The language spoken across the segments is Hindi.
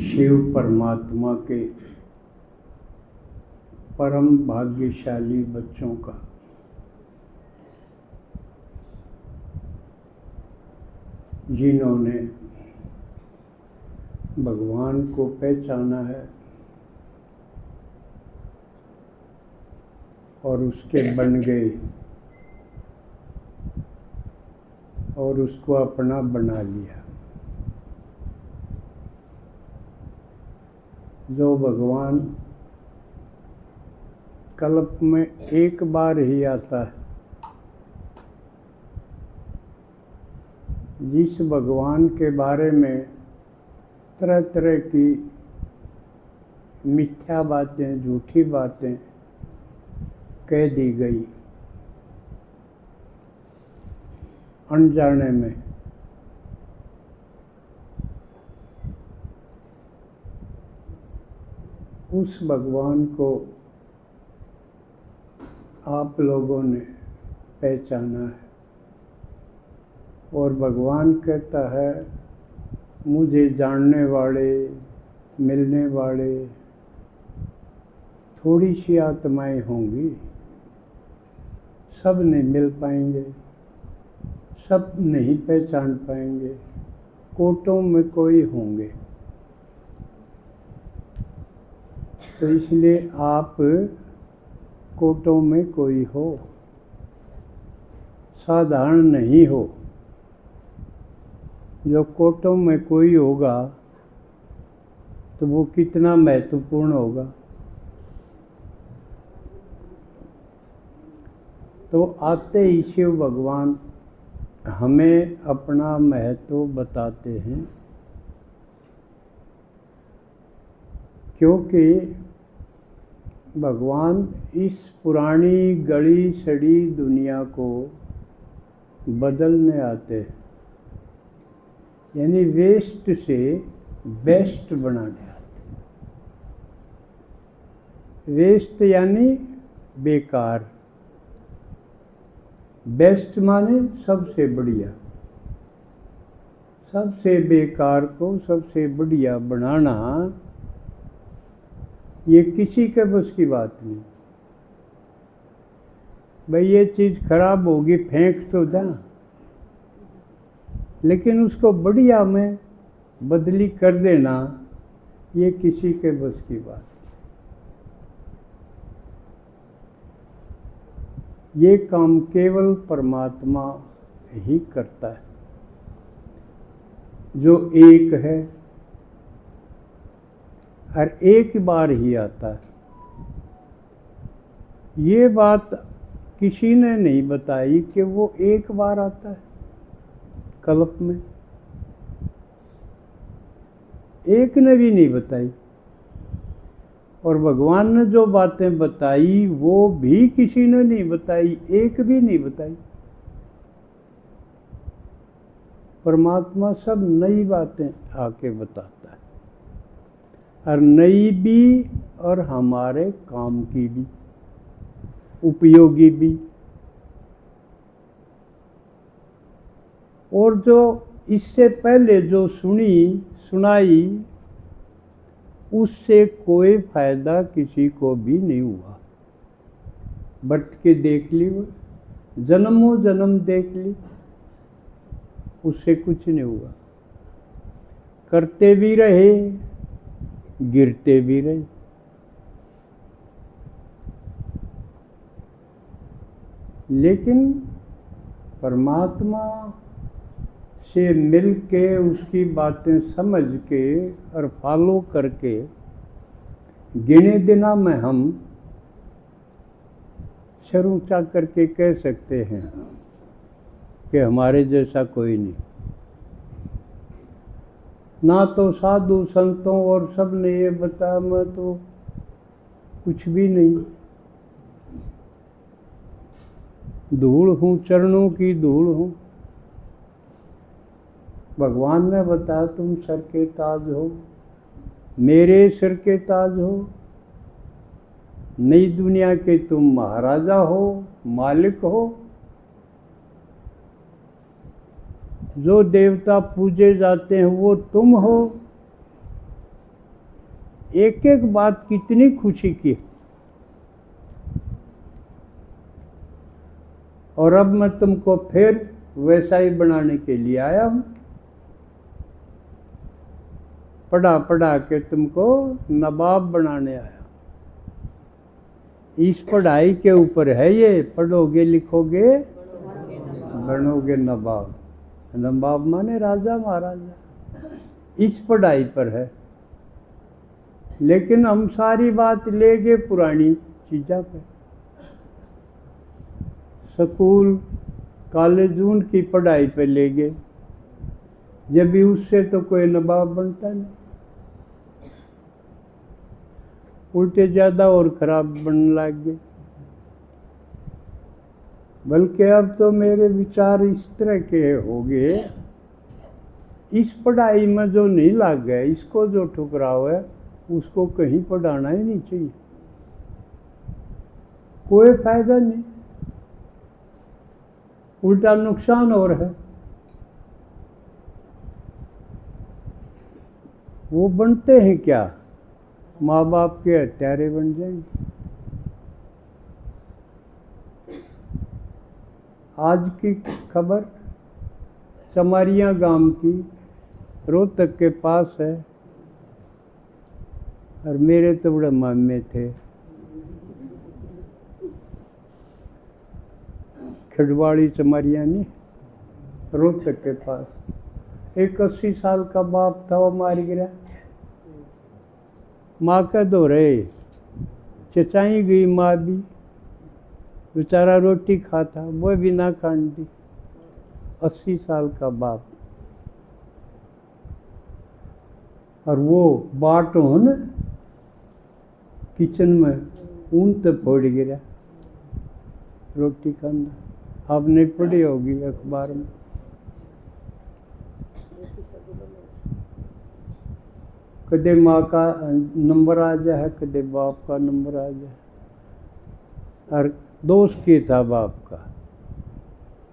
शिव परमात्मा के परम भाग्यशाली बच्चों का जिन्होंने भगवान को पहचाना है और उसके बन गए और उसको अपना बना लिया। जो भगवान कल्प में एक बार ही आता है, जिस भगवान के बारे में तरह तरह की मिथ्या बातें, झूठी बातें कह दी गई अनजाने में, उस भगवान को आप लोगों ने पहचाना है। और भगवान कहता है, मुझे जानने वाले, मिलने वाले थोड़ी सी आत्माएं होंगी, सब नहीं मिल पाएंगे, सब नहीं पहचान पाएंगे, कोटों में कोई होंगे। तो इसलिए आप कोटों में कोई हो, साधारण नहीं हो। जो कोटों में कोई होगा तो वो कितना महत्वपूर्ण होगा। तो आते ही शिव भगवान हमें अपना महत्व बताते हैं, क्योंकि भगवान इस पुरानी गली सड़ी दुनिया को बदलने आते हैं, यानी वेस्ट से बेस्ट बनाने आते हैं। वेस्ट यानी बेकार, बेस्ट माने सबसे बढ़िया। सबसे बेकार को सबसे बढ़िया बनाना ये किसी के बस की बात नहीं। भाई ये चीज़ खराब होगी, फेंक तो दें, लेकिन उसको बढ़िया में बदली कर देना ये किसी के बस की बात। ये काम केवल परमात्मा ही करता है, जो एक है और एक बार ही आता है। ये बात किसी ने नहीं बताई कि वो एक बार आता है कल्प में, एक ने भी नहीं बताई। और भगवान ने जो बातें बताई वो भी किसी ने नहीं बताई, एक भी नहीं बताई। परमात्मा सब नई बातें आके बताता है, और नई भी और हमारे काम की भी, उपयोगी भी। और जो इससे पहले जो सुनाई उससे कोई फायदा किसी को भी नहीं हुआ। बट के देख ली, वो जन्मों जन्म देख ली, उससे कुछ नहीं हुआ। करते भी रहे, गिरते भी रहे। लेकिन परमात्मा से मिल के, उसकी बातें समझ के और फॉलो करके गिने दिना में हम सर ऊंचा करके कह सकते हैं कि हमारे जैसा कोई नहीं। ना तो साधु संतों और सब ने ये बताया, मैं तो कुछ भी नहीं, धूल हूँ, चरणों की धूल हूँ। भगवान ने बताया, तुम सर के ताज हो, मेरे सिर के ताज हो, नई दुनिया के तुम महाराजा हो, मालिक हो। जो देवता पूजे जाते हैं वो तुम हो। एक एक बात कितनी खुशी की। और अब मैं तुमको फिर वैसा ही बनाने के लिए आया हूं। पढ़ा पढ़ा के तुमको नवाब बनाने आया। इस पढ़ाई के ऊपर है ये, पढ़ोगे लिखोगे बनोगे नवाब। नवाब माने राजा महाराजा। इस पढ़ाई पर है। लेकिन हम सारी बात ले गए पुरानी चीज़ों पे। स्कूल कॉलेज की पढ़ाई पे ले गए, जब भी उससे तो कोई नवाब बनता नहीं, उल्टे ज़्यादा और ख़राब बनने लग गए। बल्कि अब तो मेरे विचार इस तरह के हो गए, इस पढ़ाई में जो नहीं लग गया, इसको जो ठुकराव है, उसको कहीं पढ़ाना ही नहीं चाहिए। कोई फायदा नहीं, उल्टा नुकसान और है। वो बनते हैं क्या, माँ बाप के हत्यारे बन जाएंगे। आज की खबर चमारिया गांव की, रोहतक के पास है। और मेरे तो बड़े मामे थे, खिड़वाड़ी चमारिया नहीं, रोहतक के पास। एक 80 साल का बाप था, वो मार गिरा। माँ का दो रहे, चचाई गई माँ भी, बेचारा रोटी खाता, वो भी ना खान दी। 80 साल का बाप। और वो बाट हो न किचन में, ऊन तो फोड़ गिरा रोटी खाना। आपने पढ़ी होगी अखबार में। कदे माँ का नंबर आ जाए, कदे बाप का नंबर आ जाए। और दोस्त की था बाप का,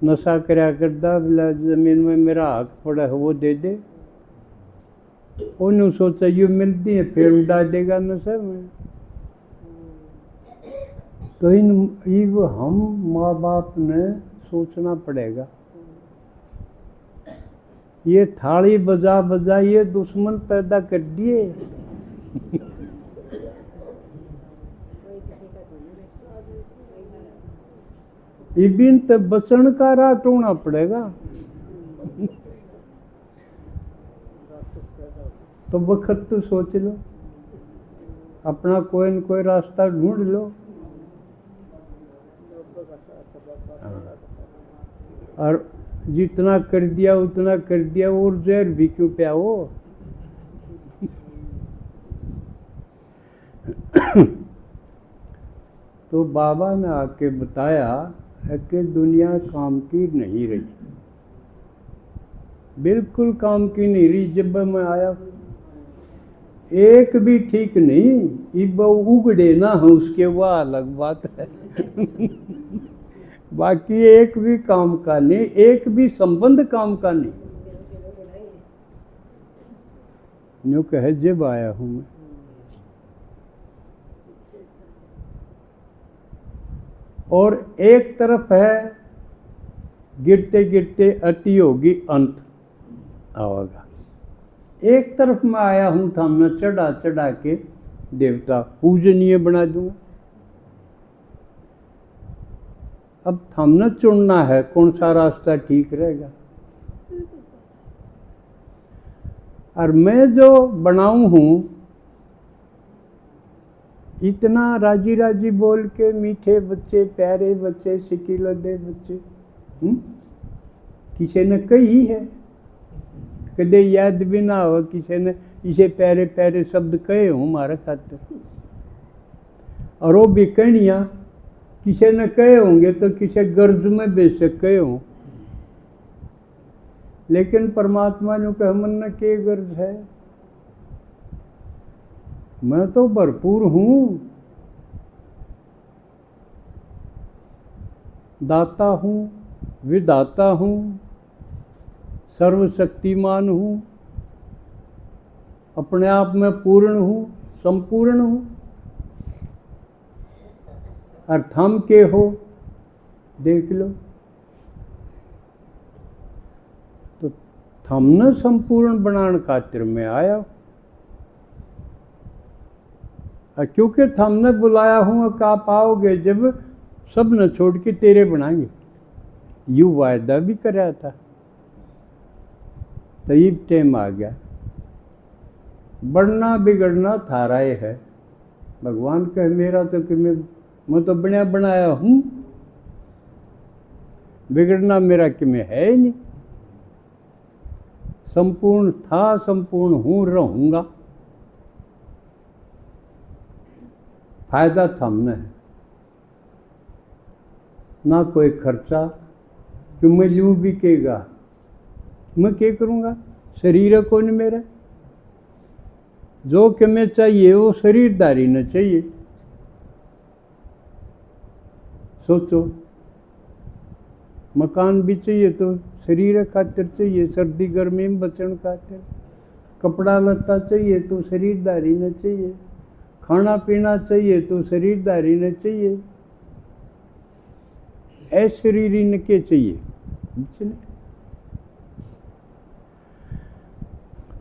नशा करया करता, बोला जमीन में मेरा हक पड़ा है वो दे दे। उन्होंने सोचा ये मिलती है, फिर उड़ा देगा नशे में। तो इन हम माँ बाप ने सोचना पड़ेगा। ये थाली बजा बजा ये दुश्मन पैदा कर दिए। इबिन तो बचन का राह ढूंढना पड़ेगा। तो वक्त तो सोच लो, अपना कोई न कोई रास्ता ढूंढ लो। और जितना कर दिया उतना कर दिया, और जहर भी क्यों पियाओ। तो बाबा ने आके बताया है कि दुनिया काम की नहीं रही, बिल्कुल काम की नहीं रही। जब मैं आया एक भी ठीक नहीं, इब उगड़े ना हो उसके, वह अलग बात है। बाकी एक भी काम का नहीं, एक भी संबंध काम का नहीं। न्यू कहे जब आया हूं मैं। और एक तरफ है गिरते गिरते अति होगी अंत आवेगा। एक तरफ मैं आया हूं था, मैं चढ़ा चढ़ा के देवता पूजनीय बना दूंगा। अब हमने चुनना है कौन सा रास्ता ठीक रहेगा। और मैं जो बनाऊं हूं, इतना राजी राजी बोल के, मीठे बच्चे, प्यारे बच्चे, सिकिलदे बच्चे, किसी ने कही है, कदे याद भी ना हो किसी ने इसे प्यारे प्यारे शब्द कहे हों हमारे खातिर। और वो भी कहानियाँ किसी ने कहे होंगे तो किसी गर्ज में बेशक कहे हों, लेकिन परमात्मा ने कहा मन न के गर्ज है। मैं तो भरपूर हूँ, दाता हूँ, विदाता हूँ, सर्वशक्तिमान हूँ, अपने आप में पूर्ण हूँ, संपूर्ण हूँ। और थम के हो, देख लो। तो थमने संपूर्ण बनाने खातिर में आया। और क्योंकि थमने बुलाया हूँ, का पाओगे जब सब न छोड़ के तेरे बनाएंगे। यू वायदा भी कराया था, तो ये टाइम आ गया। बढ़ना बिगड़ना थारा ही है। भगवान कहे मेरा तो कि मैं तो बना बनाया हूँ, बिगड़ना मेरा कि मैं है ही नहीं। संपूर्ण था, संपूर्ण हूँ, रहूँगा। फायदा थमने है, ना कोई खर्चा कि मैं लूँ बिकेगा। मैं क्या करूँगा? शरीर को नहीं मेरा। जो कि मैं चाहिए वो शरीरदारी न चाहिए। सोचो, मकान भी चाहिए तो शरीर खातिर चाहिए, सर्दी गर्मी में बचन खातिर। कपड़ा लत्ता चाहिए तो शरीरदारी न चाहिए। खाना पीना चाहिए तो शरीरदारी न चाहिए। ऐसे शरीर इनके चाहिए।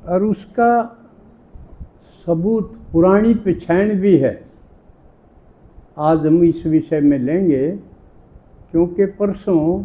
और उसका सबूत पुरानी पहचान भी है। आज हम इस विषय में लेंगे, क्योंकि परसों